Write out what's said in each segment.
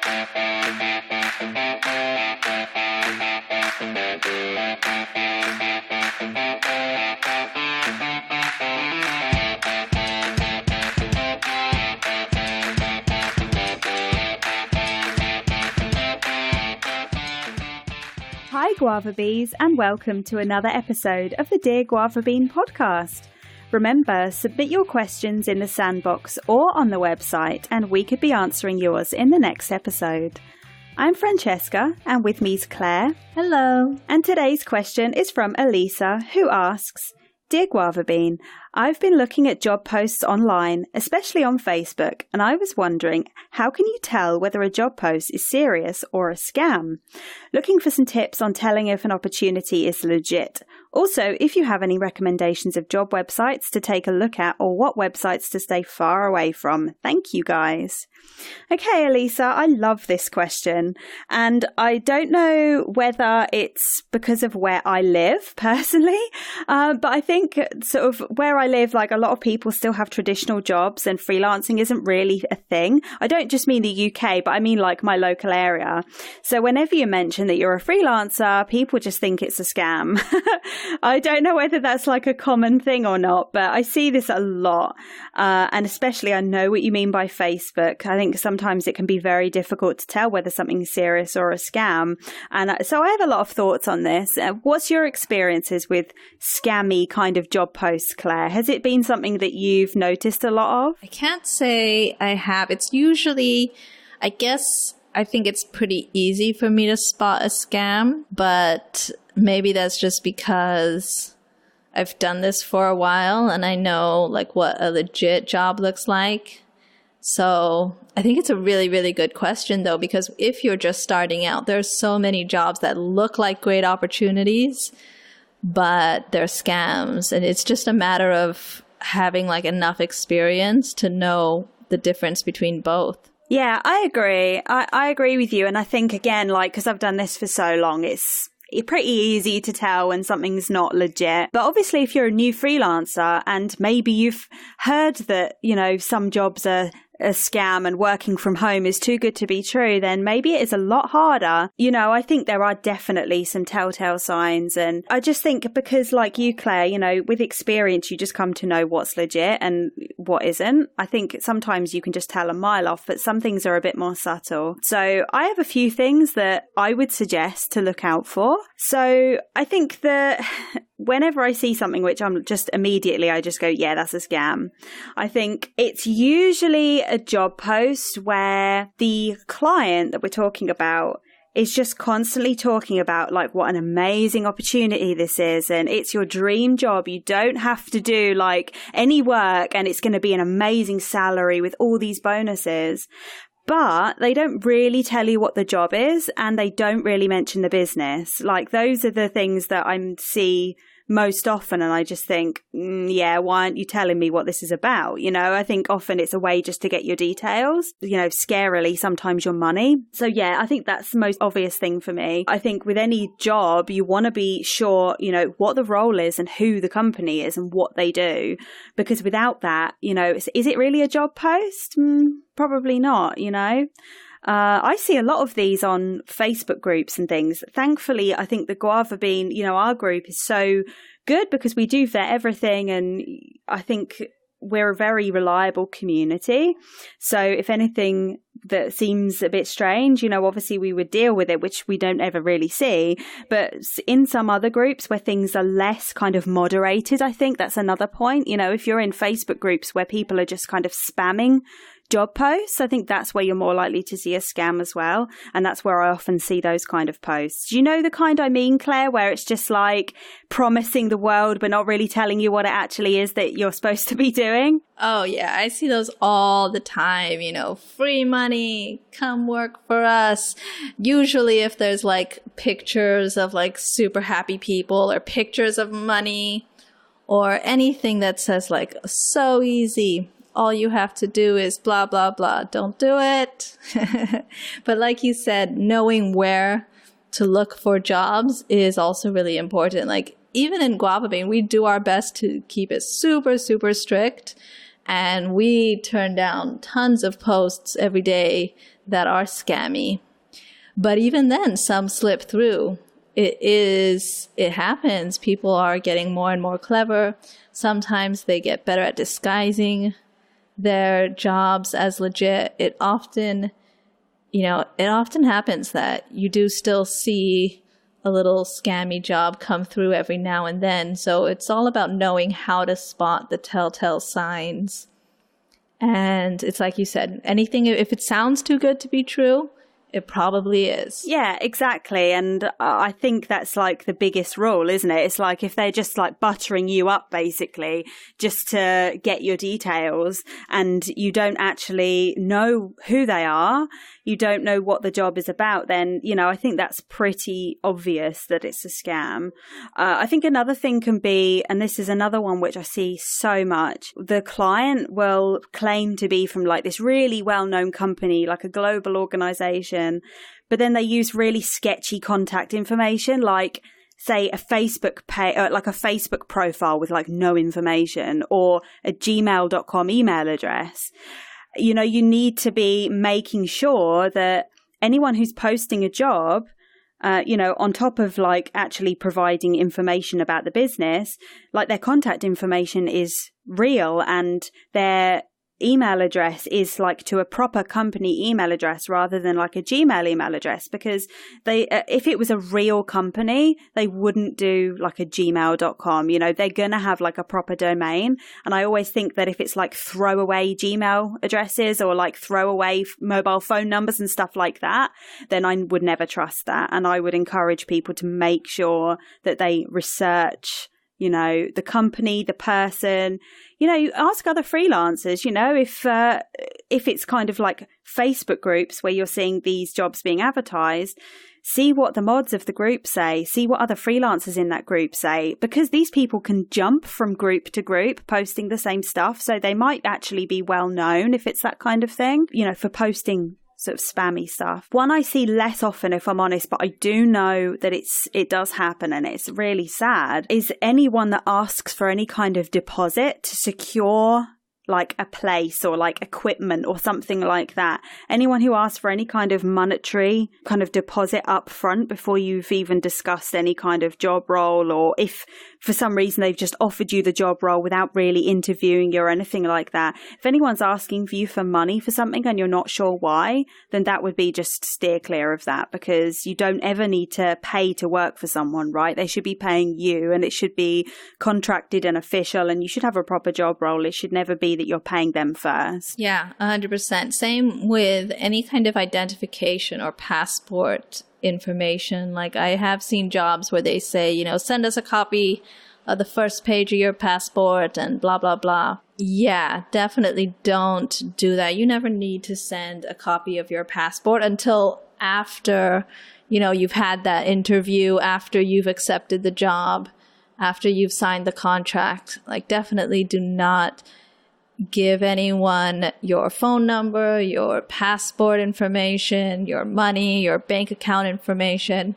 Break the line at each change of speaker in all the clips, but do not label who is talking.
Hi Guava Bees, and welcome to another episode of the Dear Guava Bean podcast. Remember, submit your questions in the sandbox or on the website, and we could be answering yours in the next episode. I'm Francesca, and with me is Claire.
Hello.
And today's question is from Alyssa, who asks, Dear Guava Bean, I've been looking at job posts online, especially on Facebook, and I was wondering, how can you tell whether a job post is serious or a scam? Looking for some tips on telling if an opportunity is legit. Also, if you have any recommendations of job websites to take a look at or what websites to stay far away from. Thank you, guys. Okay, Alyssa, I love this question. And I don't know whether it's because of where I live personally, but I think sort of where I live, like a lot of people still have traditional jobs and freelancing isn't really a thing. I don't just mean the UK, but I mean like my local area. So whenever you mention that you're a freelancer, people just think it's a scam. I don't know whether that's like a common thing or not, but I see this a lot. And especially I know what you mean by Facebook. I think sometimes it can be very difficult to tell whether something's serious or a scam. And so I have a lot of thoughts on this. What's your experiences with scammy kind of job posts, Claire? Has it been something that you've noticed a lot of?
I can't say I have. It's usually, I think it's pretty easy for me to spot a scam, but maybe that's just because I've done this for a while and I know like what a legit job looks like. So I think it's a really, really good question though, because if you're just starting out, there's so many jobs that look like great opportunities, but they're scams. And it's just a matter of having like enough experience to know the difference between both.
Yeah, I agree. I agree with you. And I think, again, like, because I've done this for so long, it's pretty easy to tell when something's not legit. But obviously, if you're a new freelancer and maybe you've heard that, you know, some jobs are a scam and working from home is too good to be true, then maybe it is a lot harder. You know, I think there are definitely some telltale signs. And I just think because like you, Claire, you know, with experience, you just come to know what's legit and what isn't. I think sometimes you can just tell a mile off, but some things are a bit more subtle. So I have a few things that I would suggest to look out for. So I think that whenever I see something which I'm just immediately, I just go, yeah, that's a scam. I think it's usually a job post where the client that we're talking about is just constantly talking about like what an amazing opportunity this is and it's your dream job. You don't have to do like any work and it's going to be an amazing salary with all these bonuses. But they don't really tell you what the job is and they don't really mention the business. Like those are the things that I see most often. And I just think, yeah, why aren't you telling me what this is about? You know, I think often it's a way just to get your details, you know, scarily, sometimes your money. So yeah, I think that's the most obvious thing for me. I think with any job, you want to be sure, you know, what the role is and who the company is and what they do. Because without that, you know, is it really a job post? Probably not, you know. I see a lot of these on Facebook groups and things. Thankfully, I think the Guava Bean, you know, our group is so good because we do vet everything. And I think we're a very reliable community. So if anything that seems a bit strange, you know, obviously we would deal with it, which we don't ever really see. But in some other groups where things are less kind of moderated, I think that's another point. You know, if you're in Facebook groups where people are just kind of spamming job posts, I think that's where you're more likely to see a scam as well. And that's where I often see those kind of posts. Do you know the kind I mean, Claire, where it's just like promising the world, but not really telling you what it actually is that you're supposed to be doing?
Oh, yeah. I see those all the time, you know, free money, come work for us. Usually if there's like pictures of like super happy people or pictures of money or anything that says like so easy, all you have to do is blah, blah, blah. Don't do it. But like you said, knowing where to look for jobs is also really important. Like even in Guava Bean, we do our best to keep it super, super strict. And we turn down tons of posts every day that are scammy. But even then, some slip through. It happens. People are getting more and more clever. Sometimes they get better at disguising their jobs as legit. It often happens that you do still see a little scammy job come through every now and then. So it's all about knowing how to spot the telltale signs. And it's like you said, anything, if it sounds too good to be true, it probably is.
Yeah, exactly. And I think that's like the biggest rule, isn't it? It's like if they're just like buttering you up, basically, just to get your details, and you don't actually know who they are, you don't know what the job is about, then, I think that's pretty obvious that it's a scam. I think another thing can be, and this is another one which I see so much, the client will claim to be from like this really well-known company, like a global organization, but then they use really sketchy contact information, like say a Facebook page, like a Facebook profile with like no information, or a gmail.com email address. You need to be making sure that anyone who's posting a job, on top of like actually providing information about the business, like their contact information is real and their email address is like to a proper company email address rather than like a Gmail email address, because they if it was a real company, they wouldn't do like a gmail.com. They're going to have like a proper domain. And I always think that if it's like throwaway Gmail addresses or like throwaway mobile phone numbers and stuff like that, then I would never trust that. And I would encourage people to make sure that they research the company, the person, ask other freelancers, if it's kind of like Facebook groups where you're seeing these jobs being advertised, see what the mods of the group say, see what other freelancers in that group say, because these people can jump from group to group posting the same stuff. So they might actually be well known if it's that kind of thing, for posting sort of spammy stuff. One I see less often, if I'm honest, but I do know that it does happen and it's really sad, is anyone that asks for any kind of deposit to secure like a place or like equipment or something like that. Anyone who asks for any kind of monetary kind of deposit up front before you've even discussed any kind of job role, or if for some reason they've just offered you the job role without really interviewing you or anything like that. If anyone's asking for you for money for something and you're not sure why, then that would be just steer clear of that, because you don't ever need to pay to work for someone, right? They should be paying you, and it should be contracted and official, and you should have a proper job role. It should never be that you're paying them first.
Yeah, 100%. Same with any kind of identification or passport information. Like I have seen jobs where they say, send us a copy of the first page of your passport and blah, blah, blah. Yeah, definitely don't do that. You never need to send a copy of your passport until after, you've had that interview, after you've accepted the job, after you've signed the contract. Like definitely do not give anyone your phone number, your passport information, your money, your bank account information.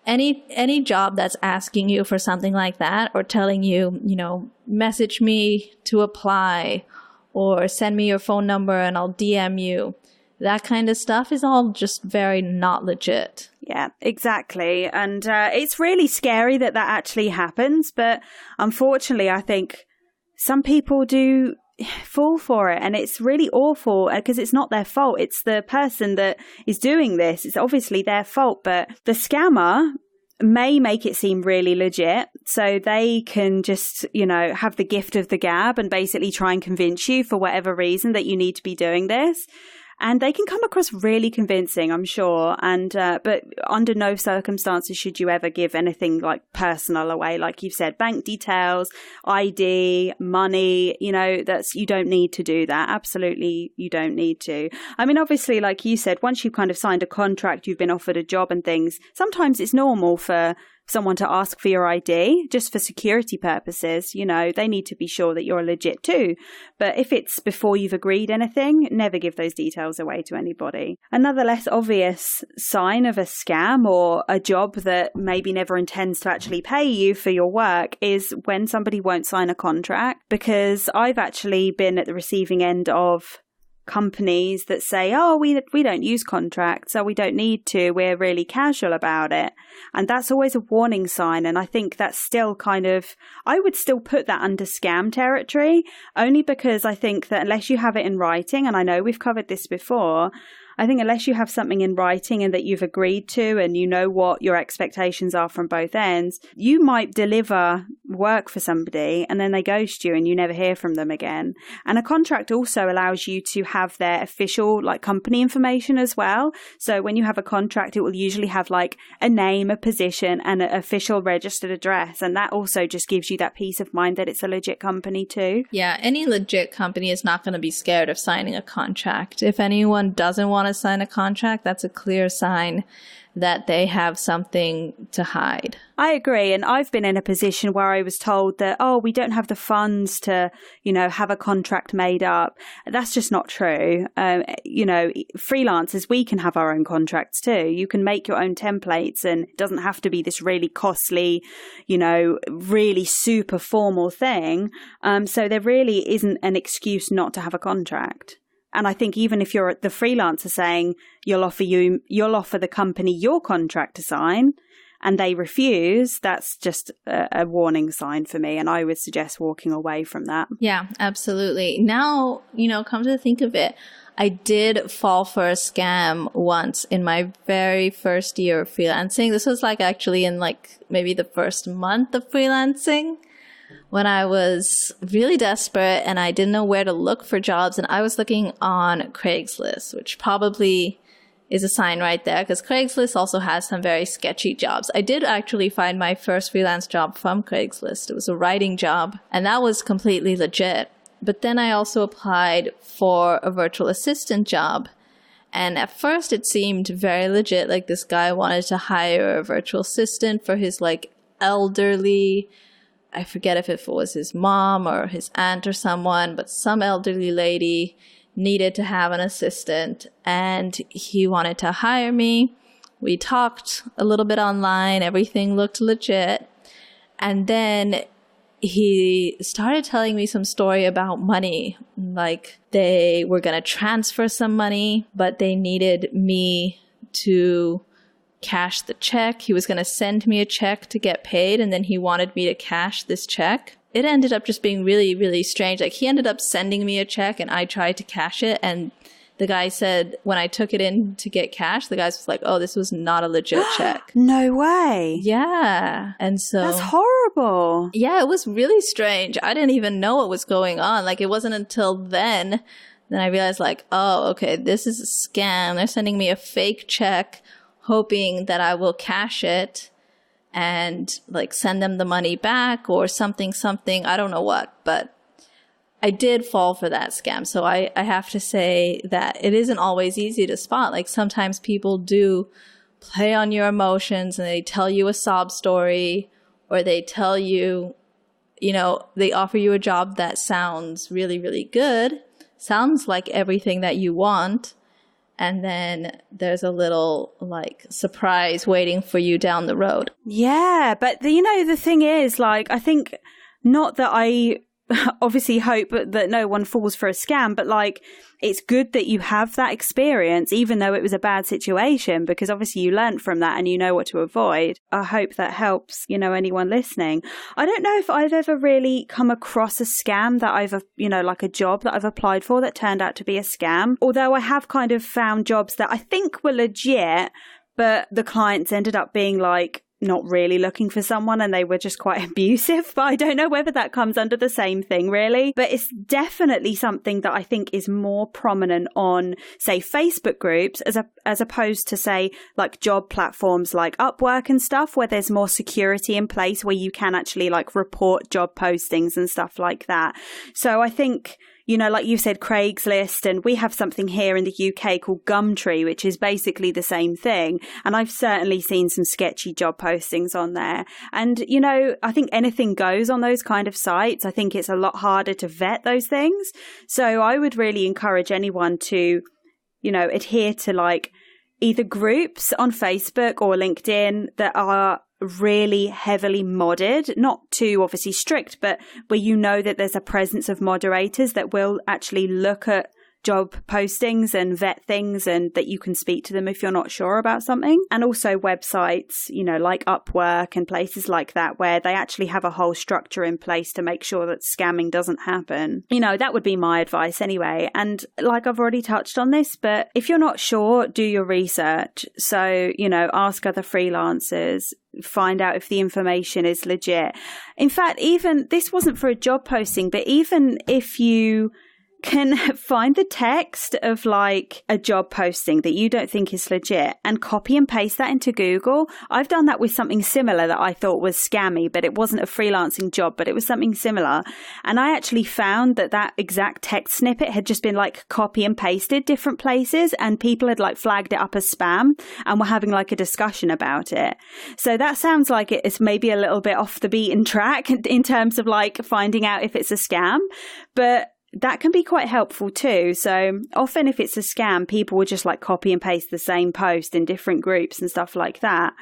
Any job that's asking you for something like that, or telling you, message me to apply, or send me your phone number and I'll DM you. That kind of stuff is all just very not legit.
Yeah, exactly. And it's really scary that actually happens. But unfortunately, I think some people do fall for it, and it's really awful because it's not their fault. It's the person that is doing this. It's obviously their fault, but the scammer may make it seem really legit, so they can just, have the gift of the gab and basically try and convince you for whatever reason that you need to be doing this. And they can come across really convincing, I'm sure. And but under no circumstances should you ever give anything like personal away. Like you've said, bank details, ID, money, you don't need to do that. Absolutely, you don't need to. I mean, obviously, like you said, once you've kind of signed a contract, you've been offered a job and things, sometimes it's normal for someone to ask for your ID just for security purposes. They need to be sure that you're legit too. But if it's before you've agreed anything, never give those details away to anybody. Another less obvious sign of a scam or a job that maybe never intends to actually pay you for your work is when somebody won't sign a contract, because I've actually been at the receiving end of companies that say, oh, we don't use contracts, so we don't need to, we're really casual about it. And that's always a warning sign. And I think that's still kind of, I would still put that under scam territory, only because I think that unless you have it in writing, and I know we've covered this before, I think unless you have something in writing and that you've agreed to and you know what your expectations are from both ends, you might deliver work for somebody and then they ghost you and you never hear from them again. And a contract also allows you to have their official like company information as well. So when you have a contract, it will usually have like a name, a position, and an official registered address. And that also just gives you that peace of mind that it's a legit company too.
Yeah, any legit company is not going to be scared of signing a contract. If anyone doesn't want to sign a contract, that's a clear sign that they have something to hide.
I agree. And I've been in a position where I was told that, oh, we don't have the funds to, have a contract made up. That's just not true. Freelancers, we can have our own contracts too. You can make your own templates and it doesn't have to be this really costly, really super formal thing. So there really isn't an excuse not to have a contract. And I think even if you're the freelancer saying you'll offer the company your contract to sign and they refuse, that's just a warning sign for me. And I would suggest walking away from that.
Yeah, absolutely. Now, come to think of it, I did fall for a scam once in my very first year of freelancing. This was actually in maybe the first month of freelancing, when I was really desperate and I didn't know where to look for jobs. And I was looking on Craigslist, which probably is a sign right there because Craigslist also has some very sketchy jobs. I did actually find my first freelance job from Craigslist. It was a writing job and that was completely legit. But then I also applied for a virtual assistant job. And at first it seemed very legit. Like this guy wanted to hire a virtual assistant for his elderly, I forget if it was his mom or his aunt or someone, but some elderly lady needed to have an assistant and he wanted to hire me. We talked a little bit online. Everything looked legit. And then he started telling me some story about money. Like they were going to transfer some money, but they needed me to cash the check. He was going to send me a check to get paid, and then he wanted me to cash this check. It ended up just being really, really strange. He ended up sending me a check and I tried to cash it, and the guy said when I took it in to get cash, the guy was like, oh, this was not a legit check.
No way.
Yeah. And so
that's horrible.
Yeah, it was really strange. I didn't even know what was going on. It wasn't until then I realized oh, okay, this is a scam. They're sending me a fake check hoping that I will cash it and send them the money back or something. I don't know what, but I did fall for that scam. So I have to say that it isn't always easy to spot. Sometimes people do play on your emotions and they tell you a sob story, or they tell you, they offer you a job that sounds really, really good, sounds like everything that you want. And then there's a little surprise waiting for you down the road.
Yeah, but the thing is, I think not that I obviously hope that no one falls for a scam, but it's good that you have that experience, even though it was a bad situation, because obviously you learned from that and you know what to avoid. I hope that helps, anyone listening. I don't know if I've ever really come across a scam that I've, a job that I've applied for that turned out to be a scam. Although I have kind of found jobs that I think were legit, but the clients ended up being not really looking for someone and they were just quite abusive. But I don't know whether that comes under the same thing really. But it's definitely something that I think is more prominent on, say, Facebook groups as opposed to, say, job platforms like Upwork and stuff, where there's more security in place, where you can actually report job postings and stuff like that. So I think, like you said, Craigslist, and we have something here in the UK called Gumtree, which is basically the same thing. And I've certainly seen some sketchy job postings on there. And, I think anything goes on those kind of sites. I think it's a lot harder to vet those things. So I would really encourage anyone to, adhere to either groups on Facebook or LinkedIn that are really heavily modded, not too obviously strict, but where that there's a presence of moderators that will actually look at job postings and vet things, and that you can speak to them if you're not sure about something. And also websites, you know, like Upwork and places like that, where they actually have a whole structure in place to make sure that scamming doesn't happen. You know, that would be my advice anyway. And like I've already touched on this, but if you're not sure, do your research. So, you know, ask other freelancers, find out if the information is legit. In fact, even this wasn't for a job posting, but even if you can find the text of like a job posting that you don't think is legit and copy and paste that into Google. I've done that with something similar that I thought was scammy, but it wasn't a freelancing job, but it was something similar. And I actually found that that exact text snippet had just been like copy and pasted different places, and people had like flagged it up as spam and were having like a discussion about it. So that sounds like it's maybe a little bit off the beaten track in terms of like finding out if it's a scam, but that can be quite helpful too. So often if it's a scam, people will just like copy and paste the same post in different groups and stuff like that.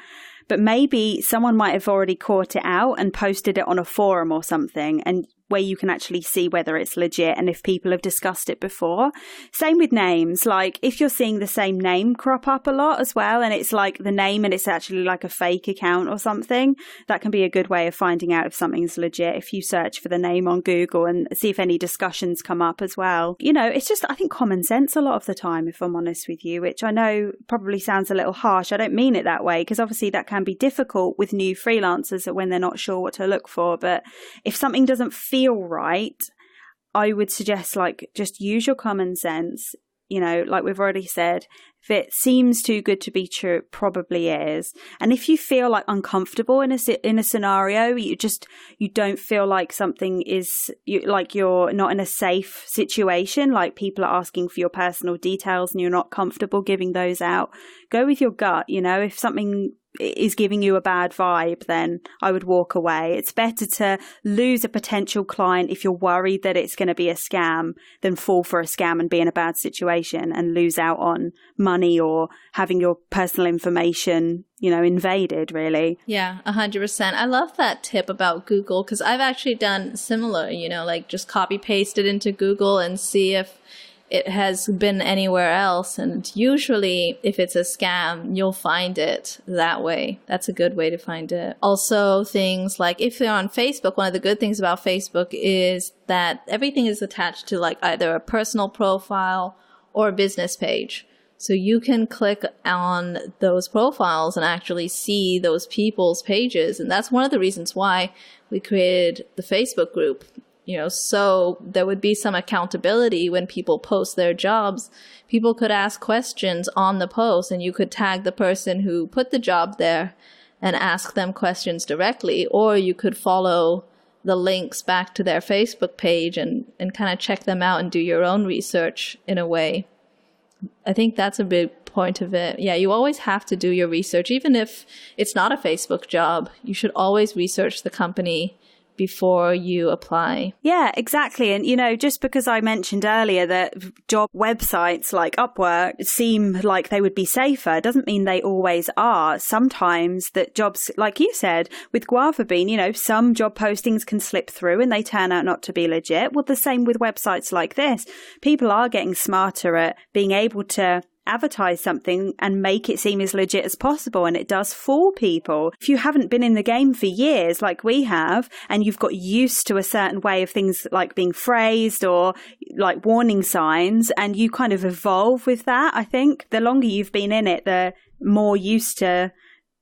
But maybe someone might have already caught it out and posted it on a forum or something, and where you can actually see whether it's legit and if people have discussed it before. Same with names. Like if you're seeing the same name crop up a lot as well, and it's like the name and it's actually like a fake account or something, that can be a good way of finding out if something's legit if you search for the name on Google and see if any discussions come up as well. You know, it's just, I think, common sense a lot of the time, if I'm honest with you, which I know probably sounds a little harsh. I don't mean it that way, because obviously that can be difficult with new freelancers when they're not sure what to look for. But if something doesn't feel right, I would suggest like just use your common sense. You know, like we've already said, if it seems too good to be true, it probably is. And if you feel like uncomfortable in a scenario, you don't feel like something is, like you're not in a safe situation, like people are asking for your personal details and you're not comfortable giving those out, go with your gut. You know, if something is giving you a bad vibe, then I would walk away. It's better to lose a potential client if you're worried that it's going to be a scam than fall for a scam and be in a bad situation and lose out on money or having your personal information, you know, invaded, really.
Yeah, 100%. I love that tip about Google, because I've actually done similar, you know, like just copy paste it into Google and see if it has been anywhere else. And usually if it's a scam, you'll find it that way. That's a good way to find it. Also, things like if you're on Facebook, one of the good things about Facebook is that everything is attached to like either a personal profile or a business page. So you can click on those profiles and actually see those people's pages. And that's one of the reasons why we created the Facebook group. You know, so there would be some accountability when people post their jobs. People could ask questions on the post, and you could tag the person who put the job there and ask them questions directly, or you could follow the links back to their Facebook page and kind of check them out and do your own research in a way. I think that's a big point of it. Yeah, you always have to do your research. Even if it's not a Facebook job, you should always research the company before you apply.
Yeah, exactly. And, you know, just because I mentioned earlier that job websites like Upwork seem like they would be safer, doesn't mean they always are. Sometimes that jobs, like you said, with Guava Bean, you know, some job postings can slip through and they turn out not to be legit. Well, the same with websites like this. People are getting smarter at being able to advertise something and make it seem as legit as possible, and it does fool people. If you haven't been in the game for years like we have, and you've got used to a certain way of things like being phrased or like warning signs, and you kind of evolve with that, I think the longer you've been in it, the more used to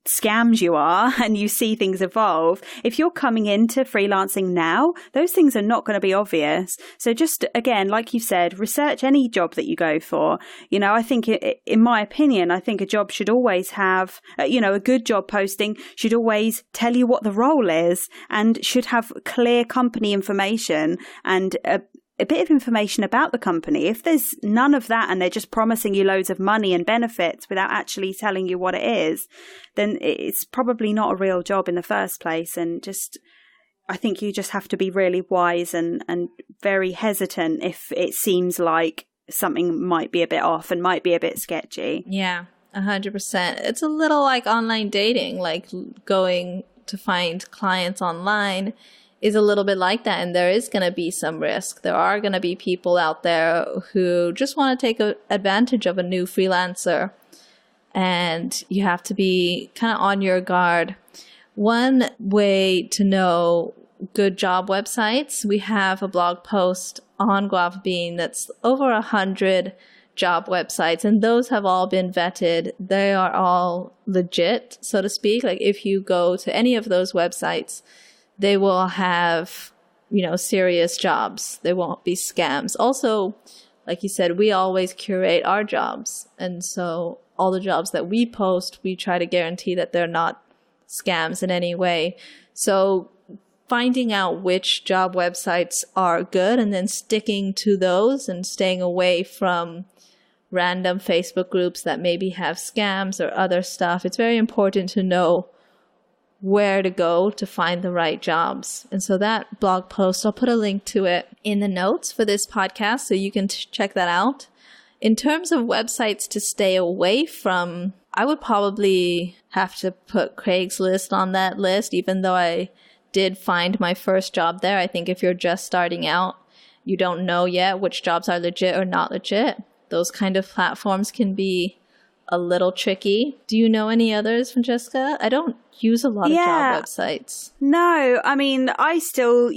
scams you are, and you see things evolve. If you're coming into freelancing now, those things are not going to be obvious. So just, again, like you said, research any job that you go for. You know, I think in my opinion, I think a job should always have, you know, a good job posting should always tell you what the role is and should have clear company information and a bit of information about the company. If there's none of that and they're just promising you loads of money and benefits without actually telling you what it is, then it's probably not a real job in the first place. And just, I think you just have to be really wise and very hesitant if it seems like something might be a bit off and might be a bit sketchy.
Yeah, 100%. It's a little like online dating, like going to find clients online. is a little bit like that. And there is going to be some risk. There are going to be people out there who just want to take advantage of a new freelancer. And you have to be kind of on your guard. One way to know good job websites, we have a blog post on GuavaBean that's over 100 job websites, and those have all been vetted. They are all legit, so to speak. Like if you go to any of those websites, they will have, serious jobs. They won't be scams. Also, like you said, we always curate our jobs. And so all the jobs that we post, we try to guarantee that they're not scams in any way. So finding out which job websites are good and then sticking to those and staying away from random Facebook groups that maybe have scams or other stuff. It's very important to know where to go to find the right jobs. And so that blog post, I'll put a link to it in the notes for this podcast so you can check that out. In terms of websites to stay away from, I would probably have to put Craigslist on that list, even though I did find my first job there. I think if you're just starting out, you don't know yet which jobs are legit or not legit. Those kind of platforms can be a little tricky. Do you know any others, Francesca? I don't use a lot of job websites.
No, I mean, I still,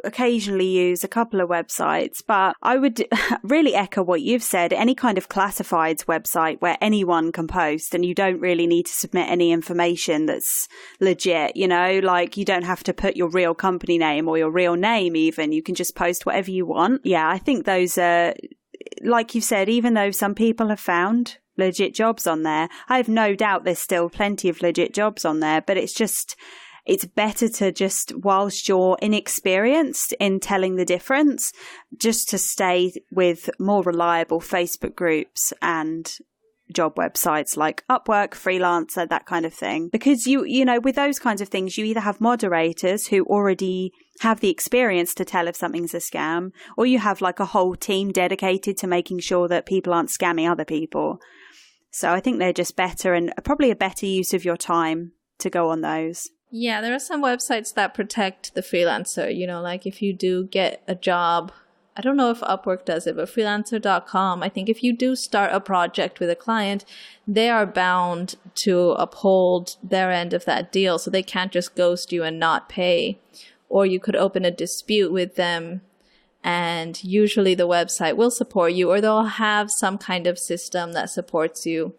occasionally use a couple of websites, but I would really echo what you've said. Any kind of classifieds website where anyone can post and you don't really need to submit any information that's legit, like you don't have to put your real company name or your real name even. You can just post whatever you want. Yeah, I think those are, like you said, even though some people have found legit jobs on there, I have no doubt there's still plenty of legit jobs on there, but it's better to just, whilst you're inexperienced in telling the difference, just to stay with more reliable Facebook groups and job websites like Upwork, Freelancer, that kind of thing. Because with those kinds of things, you either have moderators who already have the experience to tell if something's a scam, or you have like a whole team dedicated to making sure that people aren't scamming other people. So I think they're just better and probably a better use of your time to go on those.
Yeah, there are some websites that protect the freelancer. Like if you do get a job, I don't know if Upwork does it, but freelancer.com, I think if you do start a project with a client, they are bound to uphold their end of that deal. So they can't just ghost you and not pay. Or you could open a dispute with them, and usually the website will support you, or they'll have some kind of system that supports you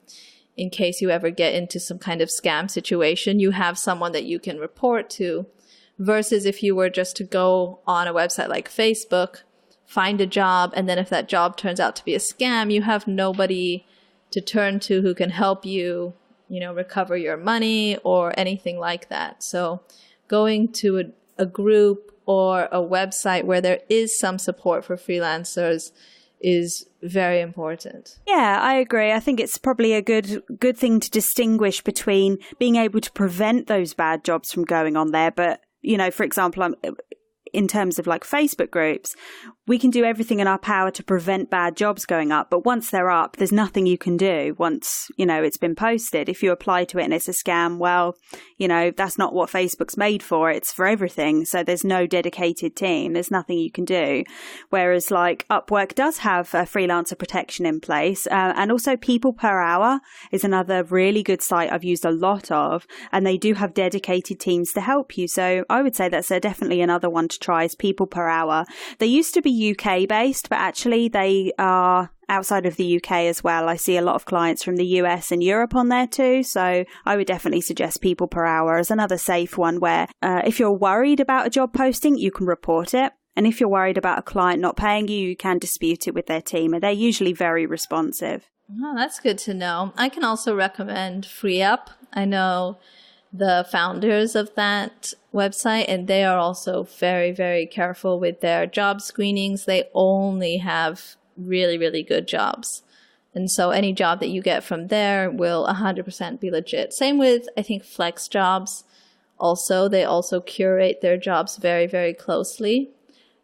in case you ever get into some kind of scam situation. You have someone that you can report to, versus if you were just to go on a website like Facebook, find a job, and then if that job turns out to be a scam, you have nobody to turn to who can help you, recover your money or anything like that. So going to a group or a website where there is some support for freelancers is very important.
Yeah, I agree. I think it's probably a good thing to distinguish between being able to prevent those bad jobs from going on there. But, for example, in terms of like Facebook groups, we can do everything in our power to prevent bad jobs going up. But once they're up, there's nothing you can do once, it's been posted. If you apply to it and it's a scam, well, that's not what Facebook's made for. It's for everything. So there's no dedicated team. There's nothing you can do. Whereas like Upwork does have a freelancer protection in place. And also People Per Hour is another really good site I've used a lot of. And they do have dedicated teams to help you. So I would say that's definitely another one to try is People Per Hour. They used to be UK based, but actually they are outside of the UK as well. I see a lot of clients from the US and Europe on there too. So I would definitely suggest People Per Hour as another safe one where if you're worried about a job posting, you can report it. And if you're worried about a client not paying you, you can dispute it with their team. And they're usually very responsive.
Oh, that's good to know. I can also recommend FreeUp. I know the founders of that website, and they are also very, very careful with their job screenings. They only have really, really good jobs. And so any job that you get from there will 100% be legit. Same with, I think, Flex Jobs. Also, they also curate their jobs very, very closely.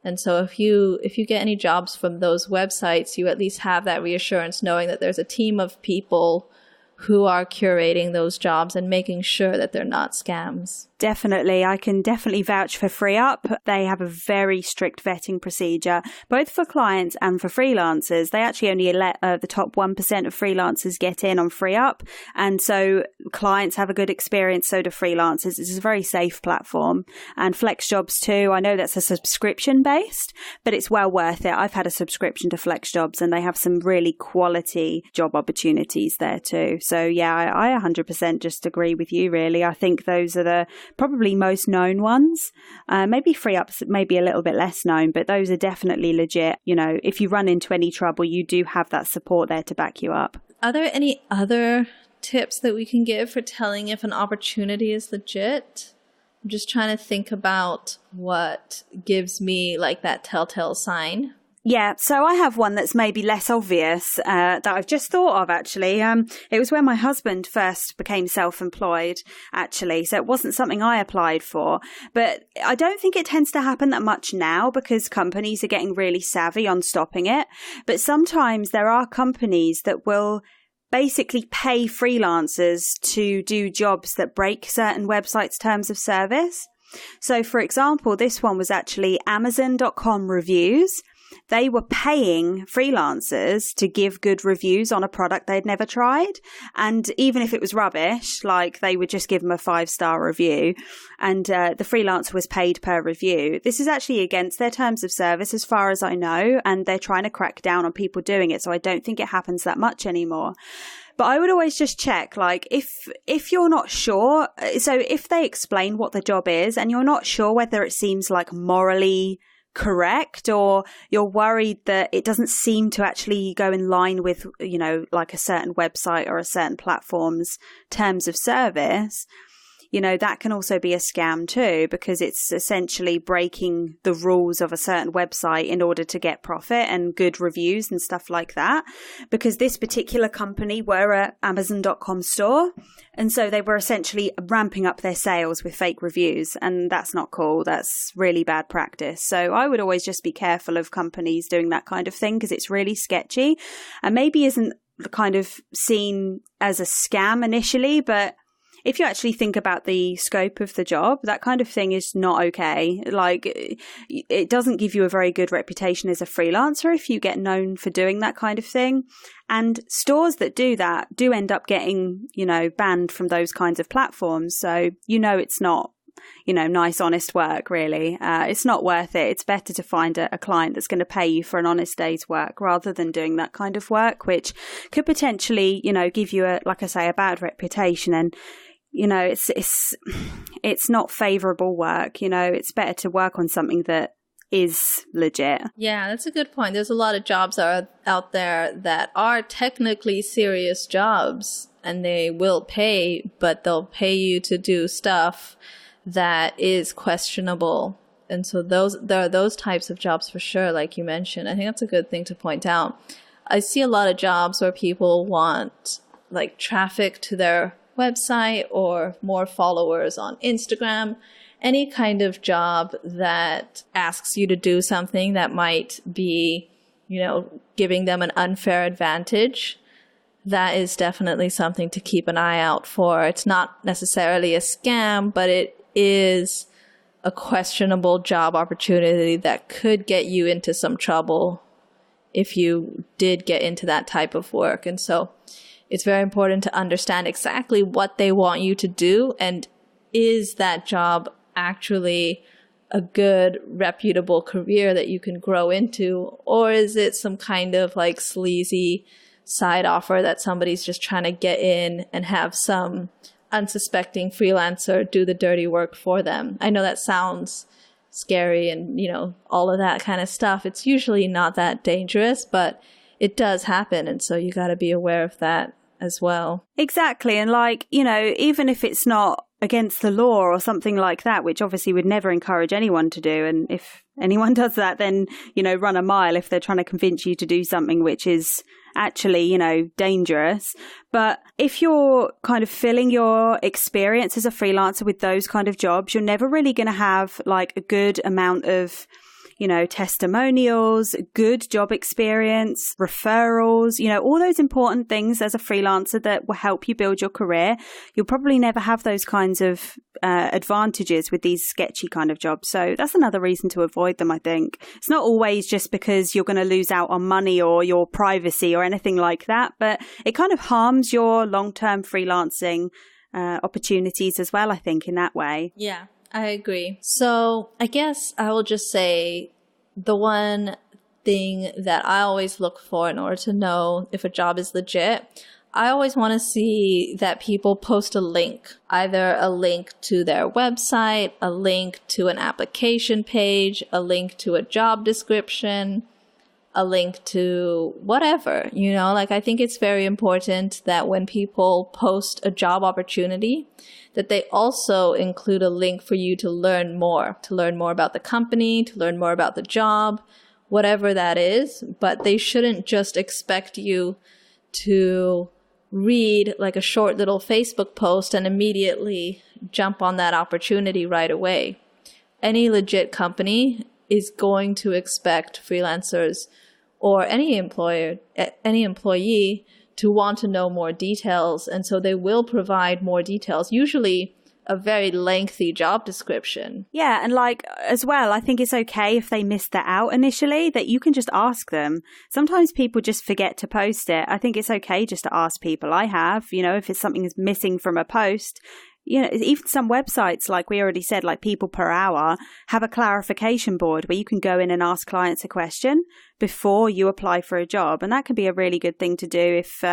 And so if you get any jobs from those websites, you at least have that reassurance knowing that there's a team of people who are curating those jobs and making sure that they're not scams.
definitely. I can definitely vouch for FreeUp. They have a very strict vetting procedure, both for clients and for freelancers. They actually only let the top 1% of freelancers get in on FreeUp. And so clients have a good experience, so do freelancers. It's a very safe platform. And FlexJobs too. I know that's a subscription based, but it's well worth it. I've had a subscription to FlexJobs and they have some really quality job opportunities there too. So yeah, I 100% just agree with you really. I think those are the probably most known ones. Maybe FreeUp's maybe a little bit less known, but those are definitely legit. You know, if you run into any trouble, you do have that support there to back you up.
Are there any other tips that we can give for telling if an opportunity is legit? I'm just trying to think about what gives me like that telltale sign.
Yeah, so I have one that's maybe less obvious that I've just thought of, actually. It was when my husband first became self-employed, actually. So it wasn't something I applied for. But I don't think it tends to happen that much now because companies are getting really savvy on stopping it. But sometimes there are companies that will basically pay freelancers to do jobs that break certain websites' terms of service. So, for example, this one was actually Amazon.com reviews. They were paying freelancers to give good reviews on a product they'd never tried. And even if it was rubbish, like they would just give them a 5-star review and the freelancer was paid per review. This is actually against their terms of service as far as I know. And they're trying to crack down on people doing it. So I don't think it happens that much anymore. But I would always just check, like, if you're not sure, so if they explain what the job is and you're not sure whether it seems like morally correct or you're worried that it doesn't seem to actually go in line with, you know, like a certain website or a certain platform's terms of service, you know, that can also be a scam too, because it's essentially breaking the rules of a certain website in order to get profit and good reviews and stuff like that. Because this particular company were a Amazon.com store. And so they were essentially ramping up their sales with fake reviews. And that's not cool. That's really bad practice. So I would always just be careful of companies doing that kind of thing because it's really sketchy and maybe isn't kind of seen as a scam initially, but if you actually think about the scope of the job, that kind of thing is not okay. Like, it doesn't give you a very good reputation as a freelancer if you get known for doing that kind of thing. And stores that do that do end up getting, you know, banned from those kinds of platforms. So, you know, it's not, you know, nice, honest work, really. It's not worth it. It's better to find a client that's going to pay you for an honest day's work rather than doing that kind of work, which could potentially, you know, give you like I say, a bad reputation. And you know, it's not favorable work. You know, it's better to work on something that is legit.
Yeah, that's a good point. There's a lot of jobs out there that are technically serious jobs and they will pay, but they'll pay you to do stuff that is questionable. And so there are those types of jobs for sure, like you mentioned. I think that's a good thing to point out. I see a lot of jobs where people want like traffic to their website or more followers on Instagram, any kind of job that asks you to do something that might be, you know, giving them an unfair advantage. That is definitely something to keep an eye out for. It's not necessarily a scam, but it is a questionable job opportunity that could get you into some trouble if you did get into that type of work. And so it's very important to understand exactly what they want you to do and is that job actually a good, reputable career that you can grow into, or is it some kind of like sleazy side offer that somebody's just trying to get in and have some unsuspecting freelancer do the dirty work for them? I know that sounds scary and, you know, all of that kind of stuff. It's usually not that dangerous, but it does happen. And so you got to be aware of that as well.
Exactly. And like, you know, even if it's not against the law or something like that, which obviously would never encourage anyone to do. And if anyone does that, then, you know, run a mile if they're trying to convince you to do something which is actually, you know, dangerous. But if you're kind of filling your experience as a freelancer with those kind of jobs, you're never really going to have like a good amount of, testimonials, good job experience, referrals, all those important things as a freelancer that will help you build your career. You'll probably never have those kinds of advantages with these sketchy kind of jobs. So that's another reason to avoid them, I think. It's not always just because you're going to lose out on money or your privacy or anything like that, but it kind of harms your long-term freelancing opportunities as well, I think, in that way.
Yeah, I agree. So I guess I will just say the one thing that I always look for in order to know if a job is legit, I always want to see that people post a link, either a link to their website, a link to an application page, a link to a job description, a link to whatever, I think it's very important that when people post a job opportunity, that they also include a link for you to learn more about the company, to learn more about the job, whatever that is. But they shouldn't just expect you to read like a short little Facebook post and immediately jump on that opportunity right away. Any legit company is going to expect freelancers or any employee to want to know more details. And so they will provide more details, usually a very lengthy job description.
Yeah, and as well, I think it's okay if they missed that out initially, that you can just ask them. Sometimes people just forget to post it. I think it's okay just to ask people. I have, if it's something is missing from a post, even some websites, like we already said, like People Per Hour, have a clarification board where you can go in and ask clients a question before you apply for a job. And that can be a really good thing to do if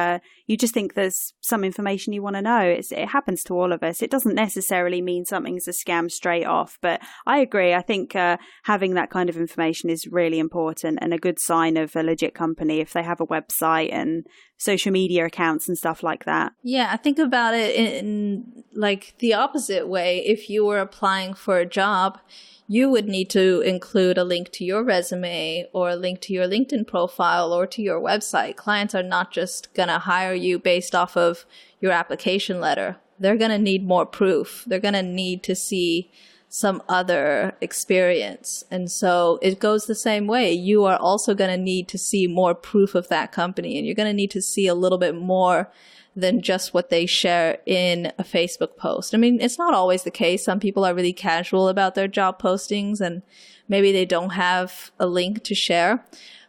you just think there's some information you want to know. It happens to all of us. It doesn't necessarily mean something's a scam straight off. But I agree. I think having that kind of information is really important and a good sign of a legit company if they have a website and social media accounts and stuff like that.
Yeah, I think about it in like the opposite way. If you were applying for a job, you would need to include a link to your resume or a link to your LinkedIn profile or to your website. Clients are not just going to hire you based off of your application letter. They're going to need more proof. They're going to need to see some other experience. And so it goes the same way. You are also going to need to see more proof of that company, and you're going to need to see a little bit more than just what they share in a Facebook post. I mean, it's not always the case. Some people are really casual about their job postings and maybe they don't have a link to share.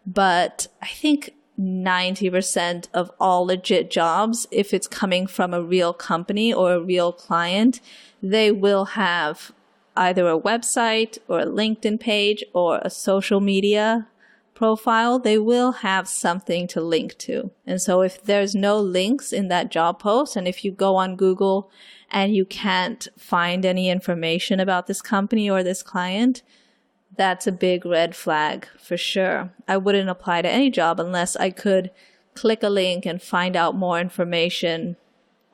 But I think 90% of all legit jobs, if it's coming from a real company or a real client, they will have either a website or a LinkedIn page or a social media profile. They will have something to link to. And so if there's no links in that job post, and if you go on Google and you can't find any information about this company or this client, that's a big red flag for sure. I wouldn't apply to any job unless I could click a link and find out more information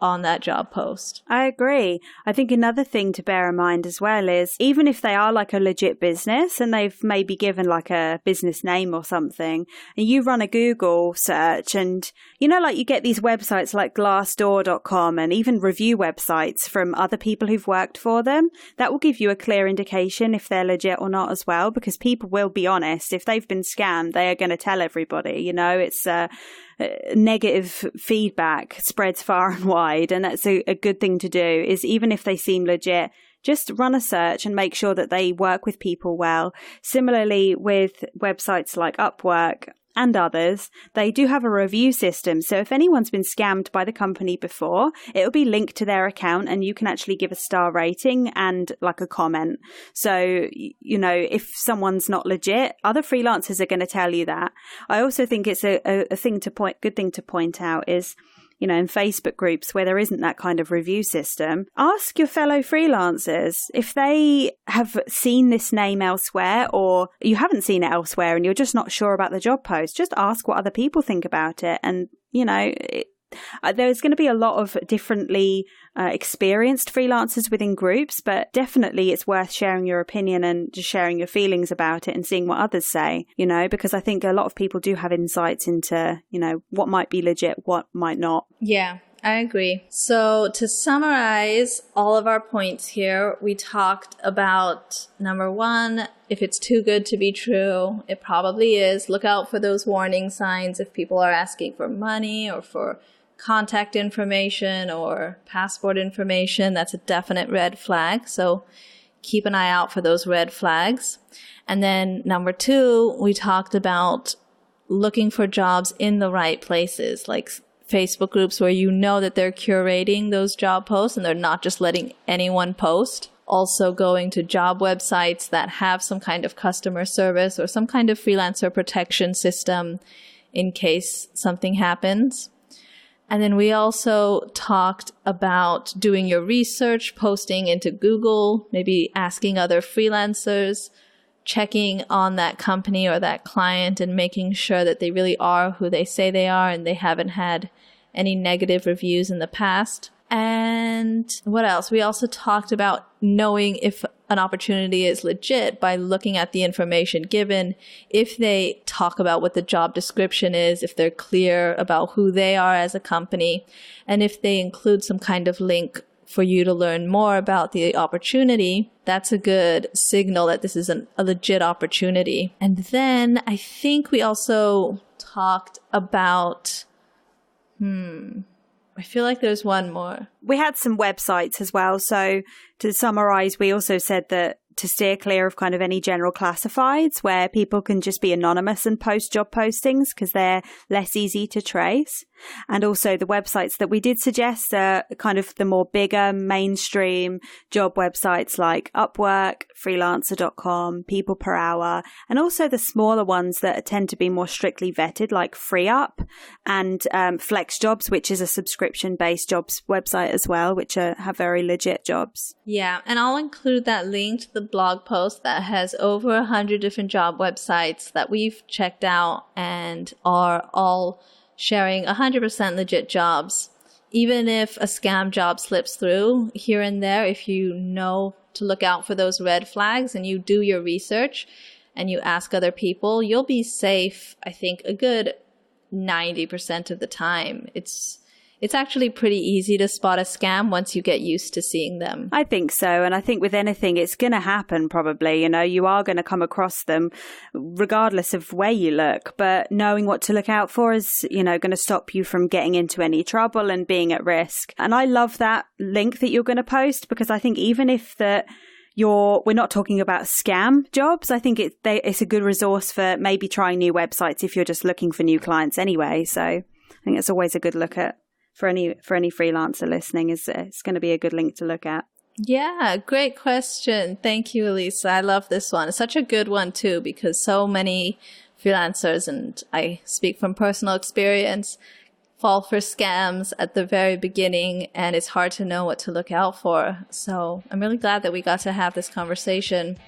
on that job post.
I agree. I think another thing to bear in mind as well is even if they are like a legit business and they've maybe given like a business name or something, and you run a Google search and like you get these websites like glassdoor.com and even review websites from other people who've worked for them, that will give you a clear indication if they're legit or not as well, because people will be honest. If they've been scammed, they are going to tell everybody. It's negative feedback spreads far and wide, and that's a good thing to do. Is even if they seem legit, just run a search and make sure that they work with people well. Similarly with websites like Upwork and others, they do have a review system. So if anyone's been scammed by the company before, it'll be linked to their account and you can actually give a star rating and like a comment. So, if someone's not legit, other freelancers are going to tell you that. I also think it's a good thing to point out is, in Facebook groups where there isn't that kind of review system, ask your fellow freelancers if they have seen this name elsewhere or you haven't seen it elsewhere and you're just not sure about the job post. Just ask what other people think about it. And, there's going to be a lot of differently experienced freelancers within groups, but definitely it's worth sharing your opinion and just sharing your feelings about it and seeing what others say, because I think a lot of people do have insights into, what might be legit, what might not.
Yeah, I agree. So to summarize all of our points here, we talked about number 1, if it's too good to be true, it probably is. Look out for those warning signs if people are asking for money or for contact information or passport information. That's a definite red flag. So keep an eye out for those red flags. And then number 2, we talked about looking for jobs in the right places, like Facebook groups where you know that they're curating those job posts and they're not just letting anyone post. Also going to job websites that have some kind of customer service or some kind of freelancer protection system in case something happens. And then we also talked about doing your research, posting into Google, maybe asking other freelancers, checking on that company or that client and making sure that they really are who they say they are and they haven't had any negative reviews in the past. And what else? We also talked about knowing if an opportunity is legit by looking at the information given, if they talk about what the job description is, if they're clear about who they are as a company, and if they include some kind of link for you to learn more about the opportunity. That's a good signal that this is a legit opportunity. And then I think we also talked about, I feel like there's one more.
We had some websites as well. So to summarize, we also said that to steer clear of kind of any general classifieds where people can just be anonymous and post job postings because they're less easy to trace. And also the websites that we did suggest are kind of the more bigger mainstream job websites like Upwork, freelancer.com, People Per Hour, and also the smaller ones that tend to be more strictly vetted like FreeUp and FlexJobs, which is a subscription-based jobs website as well, which have very legit jobs.
Yeah, and I'll include that link to the blog post that has over 100 different job websites that we've checked out and are all sharing 100% legit jobs. Even if a scam job slips through here and there, if you know to look out for those red flags and you do your research and you ask other people, you'll be safe, I think, a good 90% of the time. It's actually pretty easy to spot a scam once you get used to seeing them.
I think so. And I think with anything, it's going to happen probably. You know, you are going to come across them regardless of where you look. But knowing what to look out for is, you know, going to stop you from getting into any trouble and being at risk. And I love that link that you're going to post because I think even if we're not talking about scam jobs, I think it's a good resource for maybe trying new websites if you're just looking for new clients anyway. So I think it's always a good look at. For any freelancer listening, it's going to be a good link to look at.
Yeah, great question. Thank you, Alyssa. I love this one. It's such a good one, too, because so many freelancers, and I speak from personal experience, fall for scams at the very beginning, and it's hard to know what to look out for. So I'm really glad that we got to have this conversation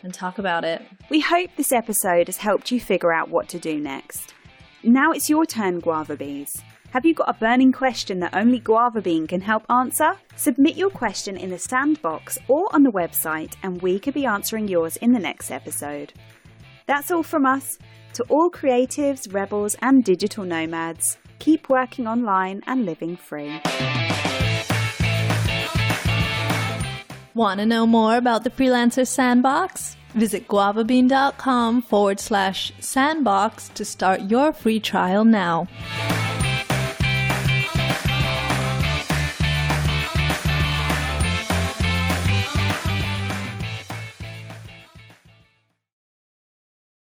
and talk about it.
We hope this episode has helped you figure out what to do next. Now it's your turn, Guava Bees. Have you got a burning question that only Guava Bean can help answer? Submit your question in the sandbox or on the website and we could be answering yours in the next episode. That's all from us. To all creatives, rebels and digital nomads, keep working online and living free.
Want to know more about the Freelancer Sandbox? Visit guavabean.com/sandbox to start your free trial now.